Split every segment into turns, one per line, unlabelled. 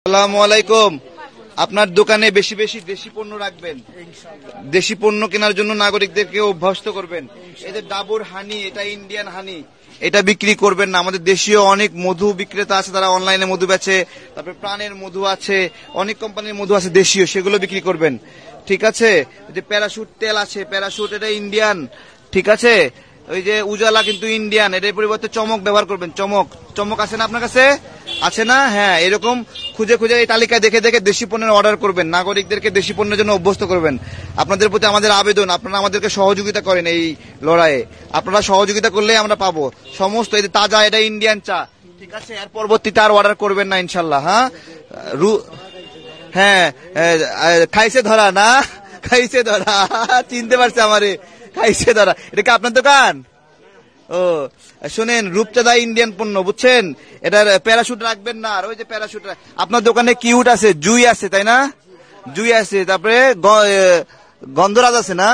আসসালামু আলাইকুম। আপনার দোকানে বেশি বেশি দেশি পণ্য রাখবেন। দেশি পণ্য কেনার জন্য নাগরিকদেরকে অভ্যস্ত করবেন। এই যে ডাবর হানি, এটা ইন্ডিয়ান হানি, এটা বিক্রি করবেন না। আমাদের দেশীয় অনেক মধু বিক্রেতা আছে, তারা অনলাইনে মধু বেচে। তারপরে প্রাণের মধু আছে, অনেক কোম্পানির মধু আছে দেশীয়, সেগুলো বিক্রি করবেন। ঠিক আছে। যে প্যারাশুট তেল আছে, প্যারাশুট এটা ইন্ডিয়ান। ঠিক আছে। ওই যে উজালা কিন্তু ইন্ডিয়ান, এটার পরিবর্তে চমক ব্যবহার করবেন। চমক চমক আছে না আপনার কাছে? আছে না? হ্যাঁ, এরকম খুঁজে খুঁজে এই তালিকায় দেখে দেখে দেশি পণ্যের অর্ডার করবেন। নাগরিকদেরকে দেশি পণ্যের জন্য অভ্যস্ত করবেন। আপনাদের প্রতি আমাদের আবেদন, আপনারা আমাদেরকে সহযোগিতা করেন এই লড়াইয়ে। আপনারা সহযোগিতা করলে আমরা পাবো সমস্ত। এই যে তাজা, এটা ইন্ডিয়ান চা। ঠিক আছে। এর পরবর্তীতে আর অর্ডার করবেন না ইনশাল্লাহ। হ্যাঁ, হ্যাঁ, খাইছে ধরা না, খাইছে ধরা, চিনতে পারছে আমারে, খাইছে ধরা। এটা কি আপনার দোকান? ও শোনেন, রূপচাঁদা ইন্ডিয়ান পণ্য, বুঝছেন? এটার প্যারাশুট রাখবেন না। আর ওই যে প্যারাশুট আপনার দোকানে কিউট আছে, জুই আছে, তাই না? জুই আছে, তারপরে গন্ধরাজ আছে না?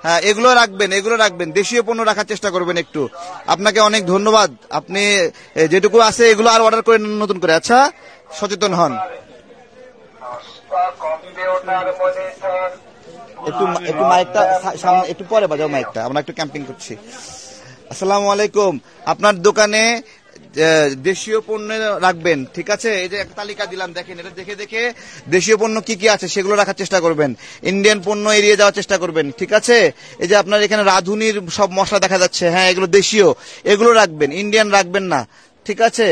হ্যাঁ, এগুলো রাখবেন, এগুলো রাখবেন। দেশীয় পণ্য রাখার চেষ্টা করবেন একটু। আপনাকে অনেক ধন্যবাদ। আপনি যেটুকু আছে এগুলো আর অর্ডার করেন নতুন করে। আচ্ছা, সচেতন হন। একটু একটু মাইকটা সামনে একটু পরে বাজাও, মাইকটা, আমরা একটু ক্যাম্পিং করছি। আসসালামু আলাইকুম। আপনার দোকানে দেশীয় পণ্য রাখবেন। ঠিক আছে। এই যে একটা তালিকা দিলাম, দেখেন, এটা দেখে দেখে দেশীয় পণ্য কি কি আছে সেগুলো রাখার চেষ্টা করবেন। ইন্ডিয়ান পণ্য এড়িয়ে যাওয়ার চেষ্টা করবেন। ঠিক আছে। এই যে আপনার এখানে রাঁধুনির সব মশলা দেখা যাচ্ছে, হ্যাঁ, এগুলো দেশীয়, এগুলো রাখবেন, ইন্ডিয়ান রাখবেন না। ঠিক আছে।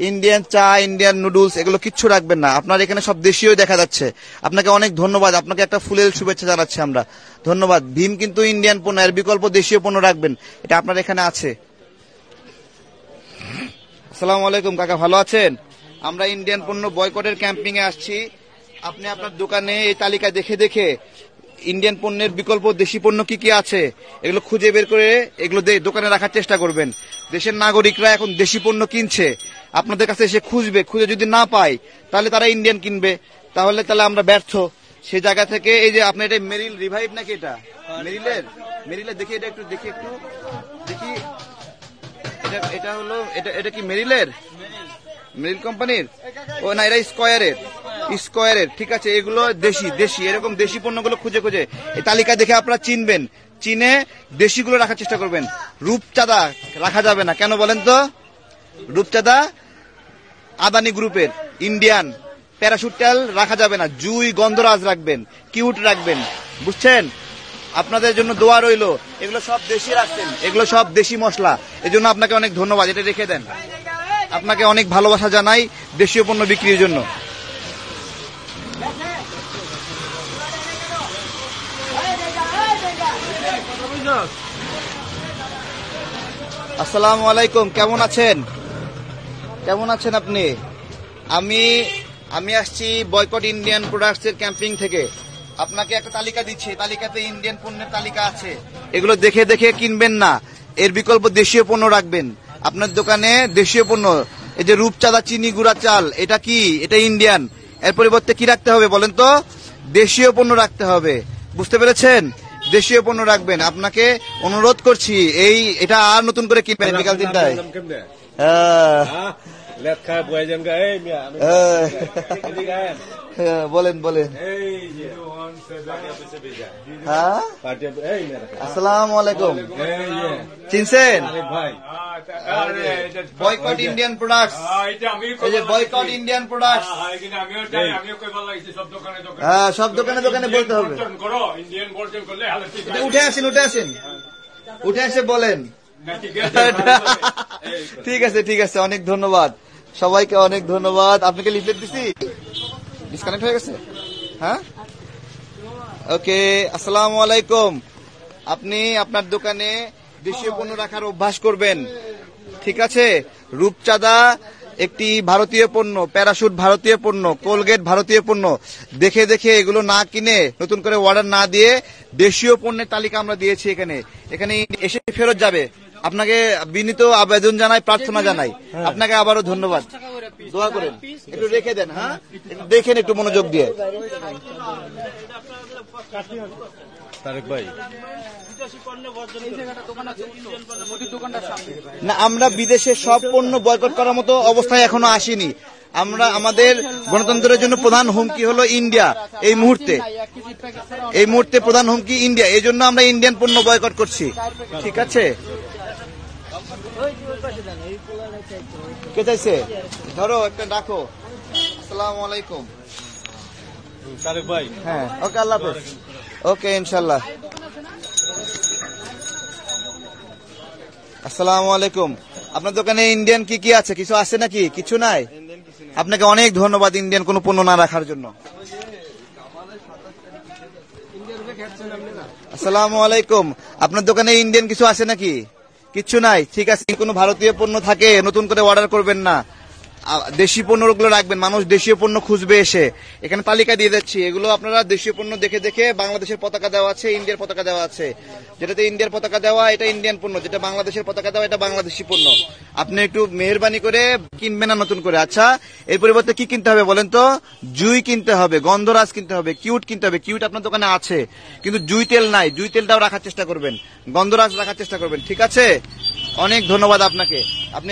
ইন্ডিয়ান চা, ইন্ডিয়ান নুডলস, এগুলো কিচ্ছু রাখবেন না। আপনার এখানে সব দেশীয় দেখা যাচ্ছে। আপনাকে অনেক ধন্যবাদ। আপনাকে একটা ফুলের শুভেচ্ছা জানাচ্ছি আমরা। ধন্যবাদ। ভীম কিন্তু ইন্ডিয়ান পণ্য, এর বিকল্প দেশীয় পণ্য রাখবেন। এটা আপনার এখানে আছে। আসসালামু আলাইকুম কাকা, ভালো আছেন? আমরা ইন্ডিয়ান পণ্য বয়কটের ক্যাম্পিং এ আসছি। আপনি আপনার দোকানে এই তালিকা দেখে দেখে ইন্ডিয়ান পণ্যের বিকল্প দেশি পণ্য কি কি আছে এগুলো খুঁজে বের করে এগুলো দোকানে রাখার চেষ্টা করবেন। দেশের নাগরিকরা এখন দেশি পণ্য কিনছে, আপনাদের কাছে এসে খুঁজবে, খুঁজে যদি না পায় তাহলে তারা ইন্ডিয়ান কিনবে। তাহলে আমরা ব্যর্থ। সেই জায়গা থেকে এই যে আপনার এটা মেরিল রিভাইভ নাকি? এটা মেরিলের দেখি, এটা একটু দেখি, একটু দেখি। এটা হলো, এটা কি মেরিল কোম্পানির? ও না, এটা স্কয়ারের। ঠিক আছে। এগুলো দেশি এরকম দেশি পণ্যগুলো খুঁজে খুঁজে এই তালিকা দেখে আপনারা চিনবেন, চিনে দেশিগুলো রাখার চেষ্টা করবেন। রূপচাঁদা রাখা যাবে না। কেন বলেন তো? রূপচাঁদা আদানি গ্রুপের, ইন্ডিয়ান। প্যারাশুট তেল রাখা যাবে না। জুই, গন্ধরাজ রাখবেন, কিউট রাখবেন। বুঝছেন? আপনাদের জন্য দোয়া রইল। এগুলো সব দেশি রাখছেন, এগুলো সব দেশি মশলা। এই জন্য আপনাকে অনেক ধন্যবাদ। এটা রেখে দেন। আপনাকে অনেক ভালোবাসা জানাই দেশীয় পণ্য বিক্রির জন্য। আসসালামু আলাইকুম, কেমন আছেন? কেমন আছেন আপনি? আমি আসছি বয়কট ইন্ডিয়ান প্রোডাক্টস এর ক্যাম্পিং থেকে। আপনাকে একটা তালিকা দিচ্ছি, তালিকাতে ইন্ডিয়ান পণ্যের তালিকা আছে। এগুলো দেখে দেখে কিনবেন না, এর বিকল্প দেশীয় পণ্য রাখবেন আপনার দোকানে। দেশীয় পণ্য, এই যে রূপচাঁদা চিনি গুঁড়া চাল, এটা কি? এটা ইন্ডিয়ান। এর পরিবর্তে কি রাখতে হবে বলেন তো? দেশীয় পণ্য রাখতে হবে। বুঝতে পেরেছেন? দেশীয় পণ্য রাখবেন। আপনাকে অনুরোধ করছি, এটা আর নতুন করে কিনবেন বিকাল 3টায়। বলেন বলেন। হ্যাঁ, আসসালামু আলাইকুম। চিনছেন? Boycott Indian products. এই যে বয়কট ইন্ডিয়ান প্রোডাক্টস। হ্যাঁ, সব দোকানে দোকানে বলতে হবে। উঠে আসে বলেন। ঠিক আছে, ঠিক আছে, অনেক ধন্যবাদ সবাইকে, অনেক ধন্যবাদ। আপনাকে লিফলেট দিছি, ডিসকানেক্ট হয়ে গেছে। হ্যাঁ, ওকে। আসসালামু আলাইকুম। আপনি আপনার দোকানে দেশীয় পণ্য রাখার অভ্যাস করবেন। ঠিক আছে। রূপচাঁদা একটি ভারতীয় পণ্য, প্যারাশুট ভারতীয় পণ্য, কোলগেট ভারতীয় পণ্য। দেখে দেখে এগুলো না কিনে, নতুন করে অর্ডার না দিয়ে দেশীয় পণ্যের তালিকা আমরা দিয়েছি। এখানে এসে ফেরত যাবে। আপনাকে বিনীত আবেদন জানাই, প্রার্থনা জানাই। আপনাকে আবারও ধন্যবাদ। দোয়া করেন, একটু রেখে দেন। হ্যাঁ, দেখেন একটু মনোযোগ দিয়ে। তারেক ভাই, না, আমরা বিদেশে সব পণ্য বয়কট করার মতো অবস্থায় এখনো আসিনি। আমরা আমাদের গণতন্ত্রের জন্য প্রধান হুমকি হলো ইন্ডিয়া। এই মুহূর্তে প্রধান হুমকি ইন্ডিয়া, এই জন্য আমরা ইন্ডিয়ান পণ্য বয়কট করছি। ঠিক আছে, কে চাইছে ধরো একটা ডাকো। আসসালামু আলাইকুম। হ্যাঁ, ওকে, আল্লাহ হাফেজ। ওকে, ইনশাল্লাহ। আসসালামু আলাইকুম। আপনার দোকানে ইন্ডিয়ান কি কি আছে? কিছু আছে নাকি? কিছু নাই? আপনাকে অনেক ধন্যবাদ ইন্ডিয়ান কোনো পণ্য না রাখার জন্য। আসসালামু আলাইকুম। আপনার দোকানে ইন্ডিয়ান কিছু আছে নাকি? কিচ্ছু নাই? ঠিক আছে, কোনো ভারতীয় পণ্য থাকে নতুন করে অর্ডার করবেন না, দেশি পণ্যগুলো রাখবেন। মানুষ দেশীয় পণ্য খুঁজবে এসে। এখানে তালিকা দিয়ে যাচ্ছি, এগুলো আপনারা দেশীয় পণ্য দেখে দেখে, বাংলাদেশের পতাকা দেওয়া আছে, ইন্ডিয়ার পতাকা দেওয়া আছে। যেটাতে ইন্ডিয়ার পতাকা দেওয়া এটা ইন্ডিয়ান পণ্য, যেটা বাংলাদেশের পতাকা দেওয়া এটা বাংলাদেশি পণ্য। আপনি একটু মেহেরবানি করে কিনবেন না নতুন করে। আচ্ছা, এর পরিবর্তে কি কিনতে হবে বলেন তো? জুই কিনতে হবে, গন্ধরাজ কিনতে হবে, কিউট কিনতে হবে। কিউট আপনার দোকানে আছে, কিন্তু জুই তেল নাই। জুই তেলটাও রাখার চেষ্টা করবেন, গন্ধরাজ রাখার চেষ্টা করবেন। ঠিক আছে, অনেক ধন্যবাদ আপনাকে। আপনি